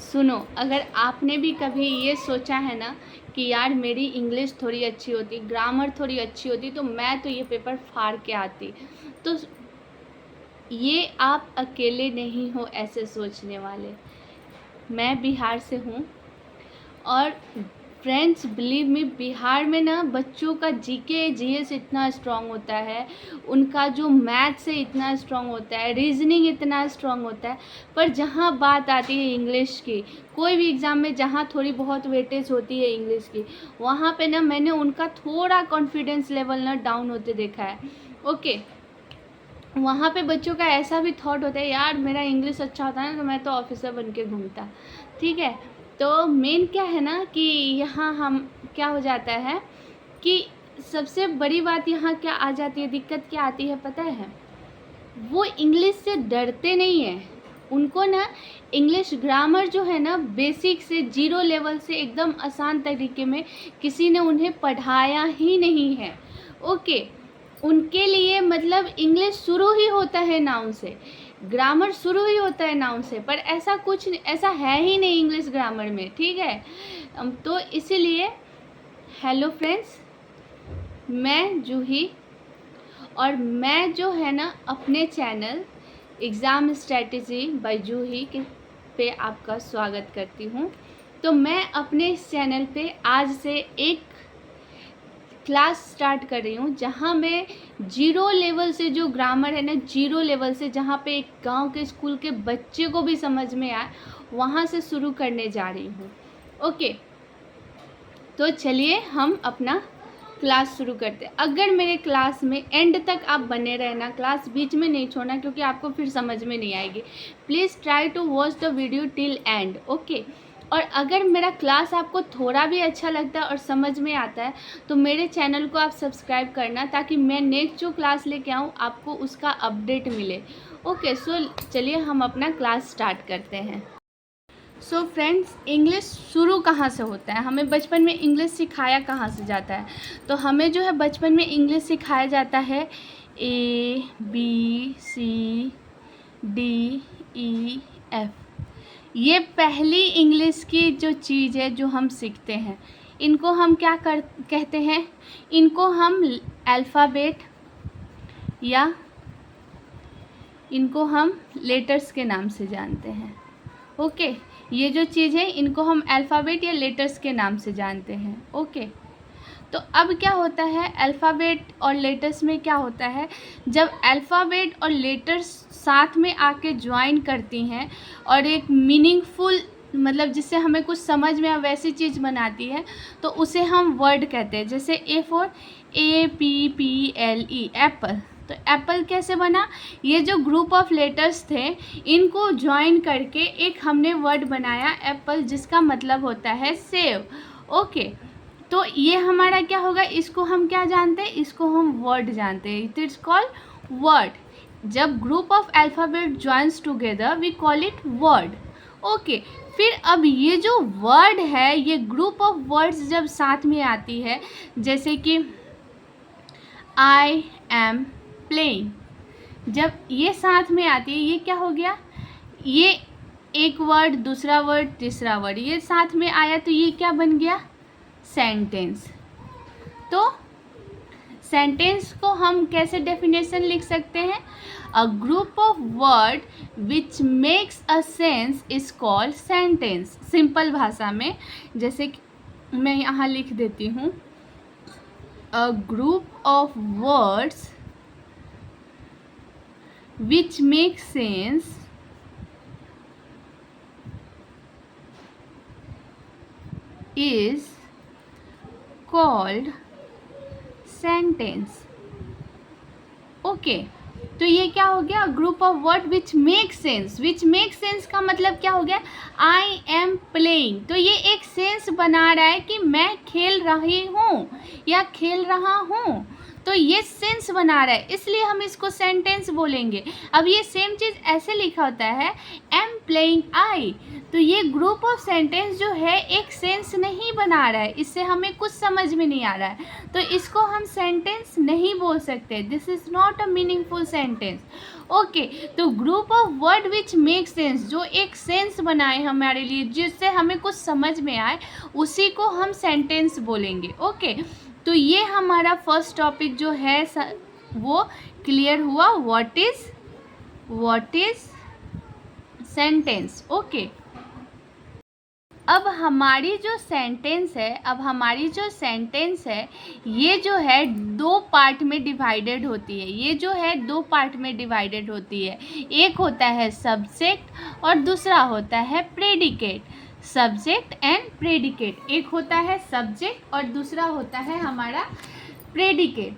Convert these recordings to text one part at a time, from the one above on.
सुनो, अगर आपने भी कभी ये सोचा है ना कि यार मेरी इंग्लिश थोड़ी अच्छी होती, ग्रामर थोड़ी अच्छी होती, तो मैं तो ये पेपर फाड़ के आती, तो ये आप अकेले नहीं हो ऐसे सोचने वाले। मैं बिहार से हूँ और फ्रेंड्स बिलीव मी, बिहार में ना बच्चों का जीके जीएस इतना स्ट्रांग होता है, उनका जो मैथ्स है इतना स्ट्रांग होता है, रीजनिंग इतना स्ट्रांग होता है। पर जहाँ बात आती है इंग्लिश की, कोई भी एग्ज़ाम में जहाँ थोड़ी बहुत वेटेज होती है इंग्लिश की, वहाँ पे ना मैंने उनका थोड़ा कॉन्फिडेंस लेवल ना डाउन होते देखा है। ओके, वहाँ पे बच्चों का ऐसा भी थॉट होता है, यार मेरा इंग्लिश अच्छा होता है ना तो मैं तो ऑफिसर बन के घूमता। ठीक है, तो मेन क्या है ना कि यहाँ हम क्या हो जाता है कि सबसे बड़ी बात यहाँ क्या आ जाती है, दिक्कत क्या आती है पता है, वो इंग्लिश से डरते नहीं हैं। उनको ना इंग्लिश ग्रामर जो है ना बेसिक से 0 लेवल से एकदम आसान तरीके में किसी ने उन्हें पढ़ाया ही नहीं है। ओके, उनके लिए मतलब इंग्लिश शुरू ही होता है नाउन से, ग्रामर शुरू ही होता है नाउन से, पर ऐसा कुछ ऐसा है ही नहीं इंग्लिश ग्रामर में। ठीक है, तो इसीलिए हेलो फ्रेंड्स, मैं जूही, और मैं जो है ना अपने चैनल एग्ज़ाम स्ट्रेटजी बाय जूही के पे आपका स्वागत करती हूँ। तो मैं अपने इस चैनल पे आज से एक क्लास स्टार्ट कर रही हूँ, जहाँ मैं 0 लेवल से जो ग्रामर है ना, 0 लेवल से जहाँ पे एक गांव के स्कूल के बच्चे को भी समझ में आए, वहाँ से शुरू करने जा रही हूँ। ओके, तो चलिए हम अपना क्लास शुरू करते हैं। अगर मेरे क्लास में एंड तक आप बने रहना, क्लास बीच में नहीं छोड़ना, क्योंकि आपको फिर समझ में नहीं आएगी। Please try to watch the video till end. Okay, और अगर मेरा क्लास आपको थोड़ा भी अच्छा लगता है और समझ में आता है तो मेरे चैनल को आप सब्सक्राइब करना, ताकि मैं नेक्स्ट जो क्लास लेके आऊँ आपको उसका अपडेट मिले। ओके, सो चलिए हम अपना क्लास स्टार्ट करते हैं। सो फ्रेंड्स, इंग्लिश शुरू कहाँ से होता है, हमें बचपन में इंग्लिश सिखाया कहाँ से जाता है? तो हमें जो है बचपन में इंग्लिश सिखाया जाता है ABCDEF। ये पहली इंग्लिश की जो चीज़ है जो हम सीखते हैं, इनको हम क्या कहते हैं? इनको हम अल्फ़ाबेट या इनको हम लेटर्स के नाम से जानते हैं। ओके, ये जो चीज़ है इनको हम अल्फ़ाबेट या लेटर्स के नाम से जानते हैं। ओके, तो अब क्या होता है अल्फ़ाबेट और लेटर्स में, क्या होता है जब अल्फ़ाबेट और लेटर्स साथ में आके ज्वाइन करती हैं और एक मीनिंगफुल, मतलब जिससे हमें कुछ समझ में वैसी चीज़ बनाती है, तो उसे हम वर्ड कहते हैं। जैसे ए फॉर APPLE, एप्पल। तो एप्पल कैसे बना? ये जो ग्रुप ऑफ लेटर्स थे इनको ज्वाइन करके एक हमने वर्ड बनाया एप्पल, जिसका मतलब होता है सेव। ओके, तो ये हमारा क्या होगा, इसको हम क्या जानते हैं? इसको हम वर्ड जानते हैं। It is called word. जब group of alphabet joins together we call it word. Okay, फिर अब ये जो वर्ड है, ये ग्रुप ऑफ वर्ड्स जब साथ में आती है, जैसे कि आई एम प्लेइंग, जब ये साथ में आती है, ये क्या हो गया, ये एक वर्ड, दूसरा वर्ड, तीसरा वर्ड, ये साथ में आया तो ये क्या बन गया? सेंटेंस। तो सेंटेंस को हम कैसे डेफिनेशन लिख सकते हैं? A group of word which makes a sense is called sentence. Simple भाषा में, जैसे कि मैं यहाँ लिख देती हूँ, a group of words which make sense is called sentence। Okay, तो ये क्या हो गया? Group of word which make sense. Which make sense का मतलब क्या हो गया? आई एम प्लेइंग, तो ये एक सेंस बना रहा है कि मैं खेल रही हूँ या खेल रहा हूँ। तो ये सेंस बना रहा है, इसलिए हम इसको सेंटेंस बोलेंगे। अब ये सेम चीज़ ऐसे लिखा होता है एम प्लेइंग आई, तो ये ग्रुप ऑफ सेंटेंस जो है एक सेंस नहीं बना रहा है, इससे हमें कुछ समझ में नहीं आ रहा है, तो इसको हम सेंटेंस नहीं बोल सकते। This is not a meaningful sentence. Okay, तो group of word which make sense, जो एक सेंस बनाए हमारे लिए, जिससे हमें कुछ समझ में आए, उसी को हम सेंटेंस बोलेंगे। ओके, तो ये हमारा फर्स्ट टॉपिक जो है वो क्लियर हुआ, व्हाट इज सेंटेंस। ओके, अब हमारी जो सेंटेंस है ये जो है दो पार्ट में डिवाइडेड होती है। एक होता है सब्जेक्ट और दूसरा होता है प्रेडिकेट। सब्जेक्ट एंड प्रेडिकेट, एक होता है सब्जेक्ट और दूसरा होता है हमारा प्रेडिकेट।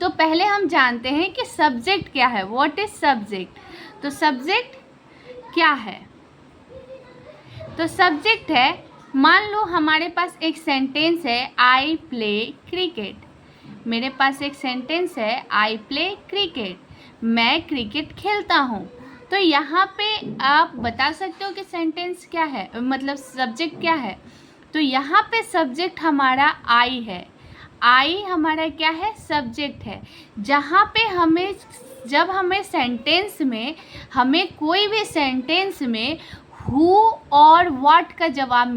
तो पहले हम जानते हैं कि सब्जेक्ट क्या है, व्हाट इज सब्जेक्ट। तो सब्जेक्ट क्या है, तो सब्जेक्ट है, मान लो हमारे पास एक सेंटेंस है आई प्ले क्रिकेट। मेरे पास एक सेंटेंस है आई प्ले क्रिकेट, मैं क्रिकेट खेलता हूँ। तो यहाँ पे आप बता सकते हो कि सेंटेंस क्या है, मतलब सब्जेक्ट क्या है। तो यहाँ पे सब्जेक्ट हमारा आई है, आई हमारा क्या है, सब्जेक्ट है। जहाँ पे जब हमें सेंटेंस में, हमें कोई भी सेंटेंस में हु और व्हाट का जवाब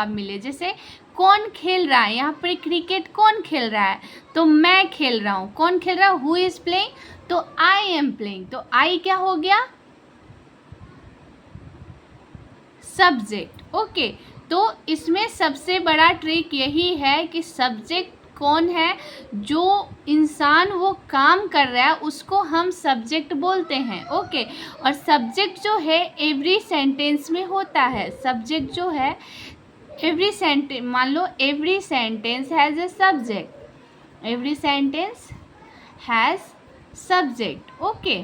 मिले, जैसे कौन खेल रहा है, यहाँ पर क्रिकेट कौन खेल रहा है, तो मैं खेल रहा हूँ। कौन खेल रहा है, हु इज प्लेइंग, तो आई एम प्लेइंग। तो आई क्या हो गया, सब्जेक्ट। ओके, तो इसमें सबसे बड़ा ट्रिक यही है कि सब्जेक्ट कौन है, जो इंसान वो काम कर रहा है उसको हम सब्जेक्ट बोलते हैं। ओके, और सब्जेक्ट जो है एवरी सेंटेंस में होता है। सब्जेक्ट जो है एवरी सेंटेंस, मान लो every sentence has a subject, every sentence has subject. Okay,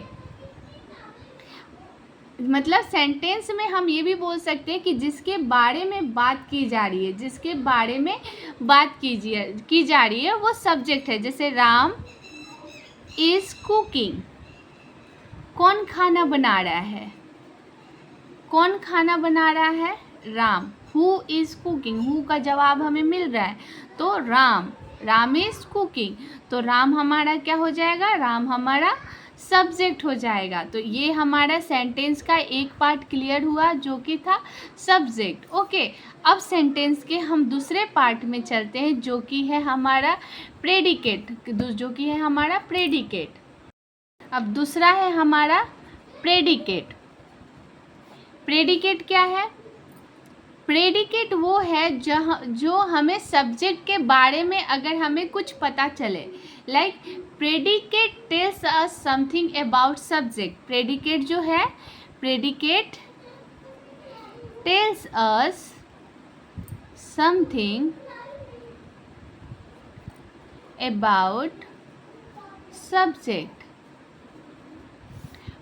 मतलब सेंटेंस में हम ये भी बोल सकते हैं कि जिसके बारे में बात की जा रही है, की जा रही है वो सब्जेक्ट है। जैसे राम इज कुकिंग, कौन खाना बना रहा है, Ram. Who is cooking, who का जवाब हमें मिल रहा है, तो राम इज कुकिंग। तो राम हमारा क्या हो जाएगा, राम हमारा सब्जेक्ट हो जाएगा। तो ये हमारा सेंटेंस का एक पार्ट क्लियर हुआ जो कि था सब्जेक्ट। ओके, अब सेंटेंस के हम दूसरे पार्ट में चलते हैं जो कि है हमारा प्रेडिकेट। अब दूसरा है हमारा प्रेडिकेट। प्रेडिकेट क्या है, प्रेडिकेट वो है जो हमें सब्जेक्ट के बारे में अगर हमें कुछ पता चले, like predicate tells us something about subject. Predicate जो है, predicate tells us something about subject.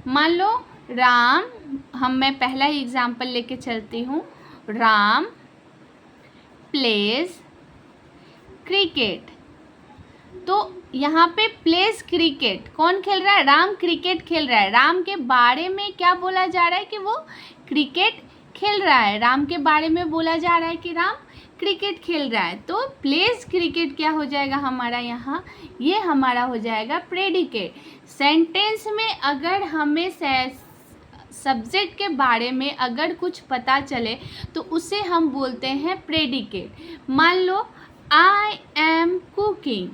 मान लो राम, मैं पहला ही एग्जाम्पल लेके चलती हूँ। राम प्लेज क्रिकेट, तो यहाँ पे प्लेज क्रिकेट, कौन खेल रहा है, राम क्रिकेट खेल रहा है। राम के बारे में क्या बोला जा रहा है कि वो क्रिकेट खेल रहा है, राम के बारे में बोला जा रहा है कि राम क्रिकेट खेल रहा है। तो प्लेज क्रिकेट क्या हो जाएगा हमारा यहाँ, ये हमारा हो जाएगा प्रेडिकेट। सेंटेंस में अगर हमें सब्जेक्ट के बारे में अगर कुछ पता चले तो उसे हम बोलते हैं प्रेडिकेट। मान लो आई एम कुकिंग,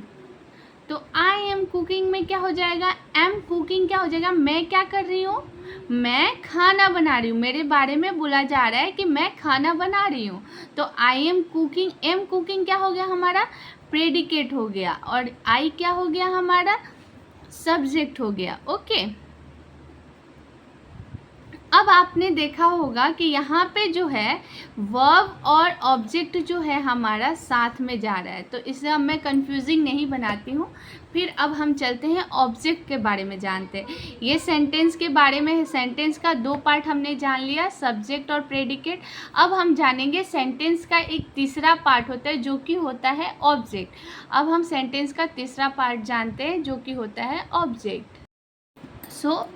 तो आई एम कुकिंग में क्या हो जाएगा, एम कुकिंग क्या हो जाएगा, मैं क्या कर रही हूँ, मैं खाना बना रही हूँ। मेरे बारे में बोला जा रहा है कि मैं खाना बना रही हूँ, तो I am cooking, am cooking क्या हो गया हमारा, प्रेडिकेट हो गया, और आई क्या हो गया हमारा, सब्जेक्ट हो गया। ओके, अब आपने देखा होगा कि यहाँ पे जो है वर्ब और ऑब्जेक्ट जो है हमारा साथ में जा रहा है, तो इसे अब मैं कंफ्यूजिंग नहीं बनाती हूँ। फिर अब हम चलते हैं ऑब्जेक्ट के बारे में जानते हैं। ये सेंटेंस के बारे में है। सेंटेंस का दो पार्ट हमने जान लिया, सब्जेक्ट और प्रेडिकेट। अब हम जानेंगे सेंटेंस का एक तीसरा पार्ट होता है जो कि होता है ऑब्जेक्ट। अब हम सेंटेंस का तीसरा पार्ट जानते हैं जो कि होता है ऑब्जेक्ट।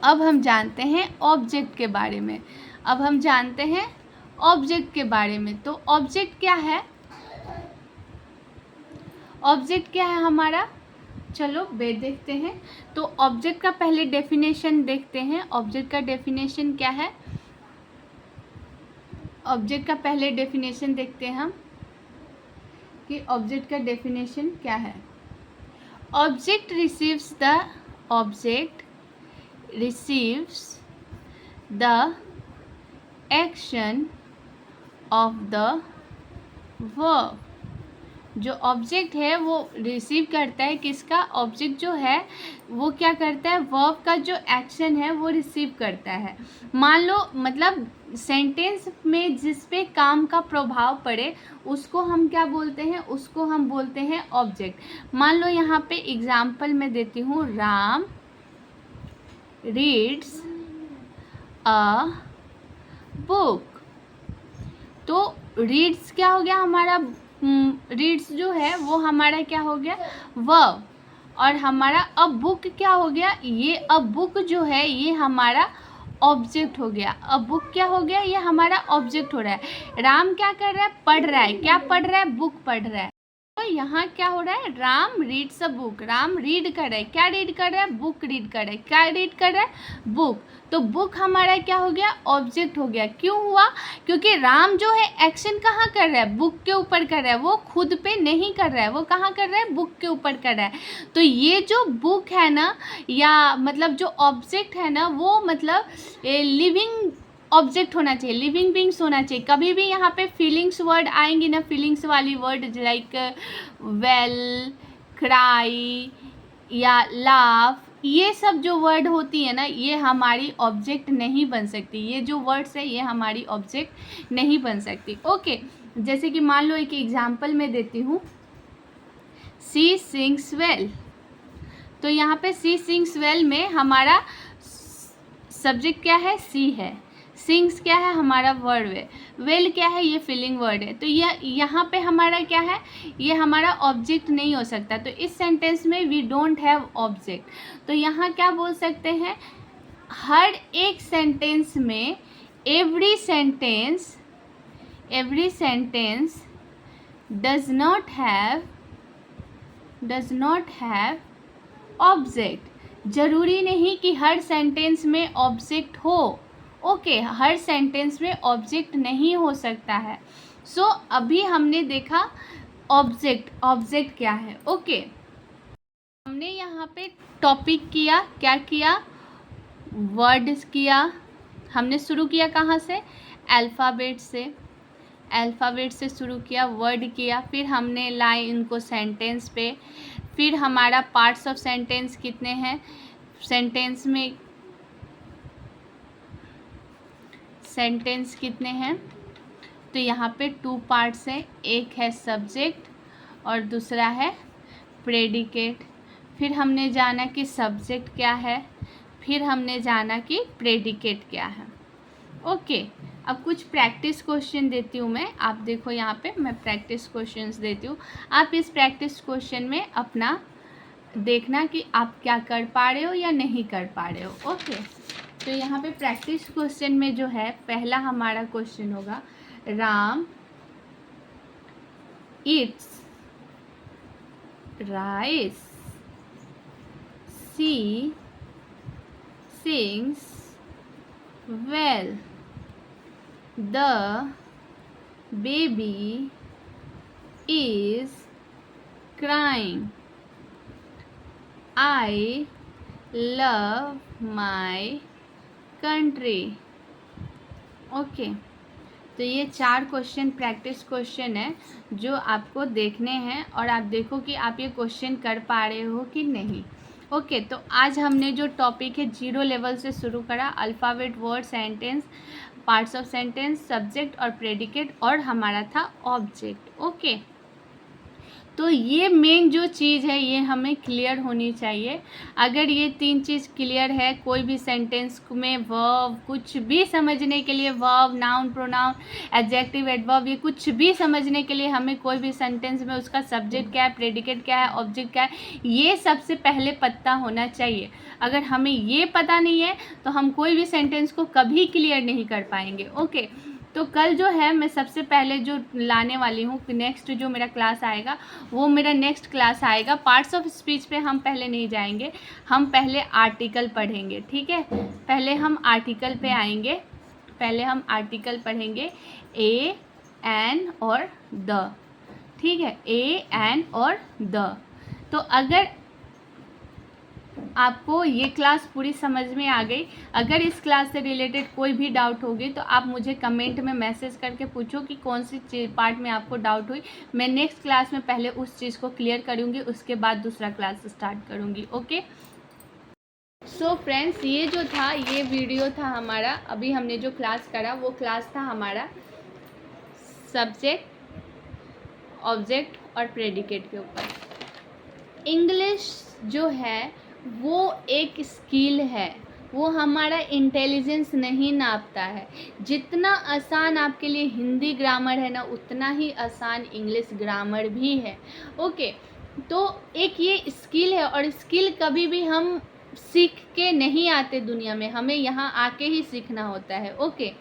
अब हम जानते हैं ऑब्जेक्ट के बारे में। अब हम जानते हैं ऑब्जेक्ट के बारे में। तो ऑब्जेक्ट क्या है? ऑब्जेक्ट क्या है हमारा? चलो देखते हैं। तो ऑब्जेक्ट का पहले डेफिनेशन देखते हैं। ऑब्जेक्ट का डेफिनेशन क्या है? ऑब्जेक्ट का पहले डेफिनेशन देखते हैं हम कि ऑब्जेक्ट का डेफिनेशन क्या है। Object receives the action of the verb। जो ऑब्जेक्ट है वो रिसीव करता है किसका? ऑब्जेक्ट जो है वो क्या करता है? वर्ब का जो एक्शन है वो रिसीव करता है। मान लो मतलब सेंटेंस में जिस पे काम का प्रभाव पड़े उसको हम क्या बोलते हैं? उसको हम बोलते हैं ऑब्जेक्ट। मान लो यहाँ पे एग्जाम्पल मैं देती हूँ, राम रीड्स अ बुक। तो रीड्स क्या हो गया हमारा? रीड्स जो है वो हमारा क्या हो गया? वर्ब। और हमारा अ बुक क्या हो गया? ये अ बुक जो है ये हमारा ऑब्जेक्ट हो गया। अ बुक क्या हो गया? ये हमारा ऑब्जेक्ट हो रहा है। राम क्या कर रहा है? पढ़ रहा है। क्या पढ़ रहा है? बुक पढ़ रहा है। तो यहाँ क्या हो रहा है? Ram reads a book. Ram read कर रहा है। क्या रीड कर रहा है? बुक रीड कर रहा है। क्या रीड कर रहा है? बुक। तो बुक हमारा क्या हो गया? ऑब्जेक्ट हो गया। क्यों हुआ? क्योंकि राम जो है एक्शन कहाँ कर रहा है? बुक के ऊपर कर रहा है। वो खुद पे नहीं कर रहा है, वो कहाँ कर रहा है? बुक के ऊपर कर रहा है। तो ये जो बुक है ना, या मतलब जो ऑब्जेक्ट है ना, वो मतलब लिविंग ऑब्जेक्ट होना चाहिए, लिविंग बींग्स होना चाहिए। कभी भी यहाँ पे फीलिंग्स वर्ड आएंगी ना, फीलिंग्स वाली वर्ड लाइक वेल, क्राई या लाफ, ये सब जो वर्ड होती है ना, ये हमारी ऑब्जेक्ट नहीं बन सकती। ये जो वर्ड्स है ये हमारी ऑब्जेक्ट नहीं बन सकती। ओके, जैसे कि मान लो एक एग्जाम्पल मैं देती हूँ, सी सिंग्स वेल। तो यहाँ पे सी सिंग्स वेल में हमारा सब्जेक्ट क्या है? सी है। सिंग्स क्या है? हमारा वर्ड है। वेल क्या है? ये फीलिंग वर्ड है। तो ये यहाँ पे हमारा क्या है? ये हमारा ऑब्जेक्ट नहीं हो सकता। तो इस सेंटेंस में वी डोंट हैव ऑब्जेक्ट। तो यहाँ क्या बोल सकते हैं? हर एक सेंटेंस में every sentence does not have object. जरूरी नहीं कि हर सेंटेंस में ऑब्जेक्ट हो। ओके, हर सेंटेंस में ऑब्जेक्ट नहीं हो सकता है। अभी हमने देखा ऑब्जेक्ट क्या है। ओके, हमने यहाँ पे टॉपिक किया, क्या किया? वर्ड्स किया। हमने शुरू किया कहाँ से? अल्फ़ाबेट से शुरू किया, वर्ड किया, फिर हमने लाए इनको सेंटेंस पे। फिर हमारा पार्ट्स ऑफ सेंटेंस कितने हैं? सेंटेंस कितने हैं? तो यहाँ पे 2 पार्ट्स हैं, एक है सब्जेक्ट और दूसरा है प्रेडिकेट। फिर हमने जाना कि सब्जेक्ट क्या है, फिर हमने जाना कि प्रेडिकेट क्या है। ओके, अब कुछ प्रैक्टिस क्वेश्चन देती हूँ मैं। आप देखो यहाँ पे मैं प्रैक्टिस क्वेश्चंस देती हूँ। आप इस प्रैक्टिस क्वेश्चन में अपना देखना कि आप क्या कर पा रहे हो या नहीं कर पा रहे हो। ओके, तो यहाँ पे प्रैक्टिस क्वेश्चन में जो है पहला हमारा क्वेश्चन होगा, Ram eats rice, she sings well, the baby is crying, I love my country। Okay, तो ये 4 क्वेश्चन प्रैक्टिस क्वेश्चन है जो आपको देखने हैं और आप देखो कि आप ये क्वेश्चन कर पा रहे हो कि नहीं। ओके तो आज हमने जो टॉपिक है जीरो लेवल से शुरू करा, alphabet, word, sentence, parts of sentence, subject और प्रेडिकेट, और हमारा था ऑब्जेक्ट। ओके तो ये मेन जो चीज़ है ये हमें क्लियर होनी चाहिए। अगर ये 3 चीज़ क्लियर है, कोई भी सेंटेंस में वर्ब कुछ भी समझने के लिए, verb, noun, pronoun, adjective, adverb, ये कुछ भी समझने के लिए हमें कोई भी सेंटेंस में उसका सब्जेक्ट क्या है, प्रेडिकेट क्या है, ऑब्जेक्ट क्या है, ये सबसे पहले पता होना चाहिए। अगर हमें ये पता नहीं है तो हम कोई भी सेंटेंस को कभी क्लियर नहीं कर पाएंगे। ओके तो कल जो है मैं सबसे पहले जो लाने वाली हूँ, नेक्स्ट जो मेरा क्लास आएगा वो मेरा नेक्स्ट क्लास आएगा पार्ट्स ऑफ स्पीच पे। हम पहले नहीं जाएंगे, हम पहले आर्टिकल पढ़ेंगे, ठीक है। पहले हम आर्टिकल पे आएंगे, पहले हम आर्टिकल पढ़ेंगे ए, एन और द, ठीक है, ए, एन और द। तो अगर आपको ये क्लास पूरी समझ में आ गई, अगर इस क्लास से रिलेटेड कोई भी डाउट होगी तो आप मुझे कमेंट में मैसेज करके पूछो कि कौन सी पार्ट में आपको डाउट हुई। मैं नेक्स्ट क्लास में पहले उस चीज़ को क्लियर करूँगी, उसके बाद दूसरा क्लास स्टार्ट करूँगी। ओके सो फ्रेंड्स, ये जो था ये वीडियो था हमारा, अभी हमने जो क्लास करा वो क्लास था हमारा सब्जेक्ट, ऑब्जेक्ट और प्रेडिकेट के ऊपर। इंग्लिश जो है वो एक स्किल है, वो हमारा इंटेलिजेंस नहीं नापता है। जितना आसान आपके लिए हिंदी ग्रामर है ना, उतना ही आसान इंग्लिश ग्रामर भी है। ओके तो एक ये स्किल है, और स्किल कभी भी हम सीख के नहीं आते दुनिया में, हमें यहाँ आके ही सीखना होता है। ओके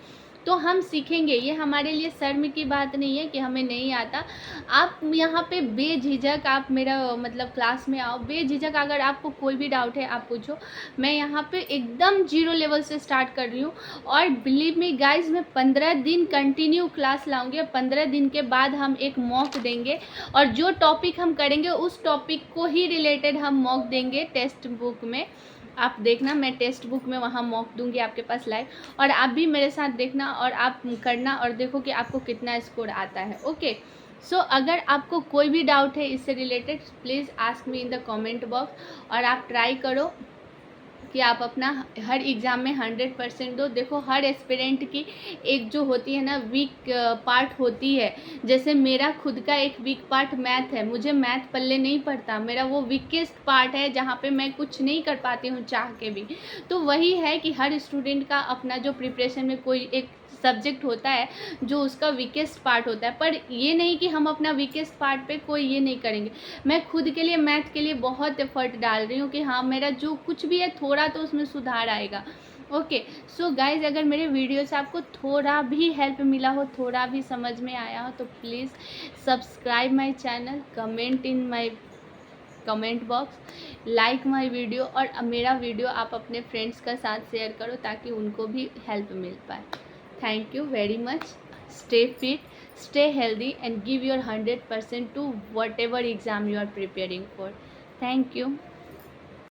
तो हम सीखेंगे, ये हमारे लिए शर्म की बात नहीं है कि हमें नहीं आता। आप यहाँ पे बेझिझक आप मेरा मतलब क्लास में आओ, बेझिझक अगर आपको कोई भी डाउट है आप पूछो। मैं यहाँ पे एकदम जीरो लेवल से स्टार्ट कर रही हूँ, और बिलीव मी गाइज मैं 15 दिन कंटिन्यू क्लास लाऊंगी। 15 दिन के बाद हम एक मॉक देंगे, और जो टॉपिक हम करेंगे उस टॉपिक को ही रिलेटेड हम मॉक देंगे टेक्स्ट बुक में। आप देखना, मैं टेक्स्ट बुक में वहाँ मॉक दूंगी आपके पास लाइव, और आप भी मेरे साथ देखना और आप करना और देखो कि आपको कितना स्कोर आता है। ओके सो अगर आपको कोई भी डाउट है इससे related, please ask me in the comment box, और आप ट्राई करो कि आप अपना हर एग्ज़ाम में 100% दो। देखो हर एस्पिरेंट की एक जो होती है ना वीक पार्ट होती है, जैसे मेरा खुद का एक वीक पार्ट मैथ है, मुझे मैथ पल्ले नहीं पड़ता, मेरा वो वीकेस्ट पार्ट है जहाँ पे मैं कुछ नहीं कर पाती हूँ चाह के भी। तो वही है कि हर स्टूडेंट का अपना जो प्रिपरेशन में कोई एक सब्जेक्ट होता है जो उसका वीकेस्ट पार्ट होता है, पर ये नहीं कि हम अपना वीकेस्ट पार्ट पे कोई ये नहीं करेंगे। मैं खुद के लिए मैथ के लिए बहुत एफर्ट डाल रही हूँ कि हाँ मेरा जो कुछ भी है थोड़ा तो उसमें सुधार आएगा। ओके सो गाइज, अगर मेरे वीडियो से आपको थोड़ा भी हेल्प मिला हो, थोड़ा भी समझ में आया हो, तो please subscribe my channel, comment in my comment box, like my video, और मेरा वीडियो आप अपने फ्रेंड्स का साथ शेयर करो ताकि उनको भी हेल्प मिल पाए। Thank you very much. Stay fit, stay healthy, and give your 100% to whatever exam you are preparing for. Thank you.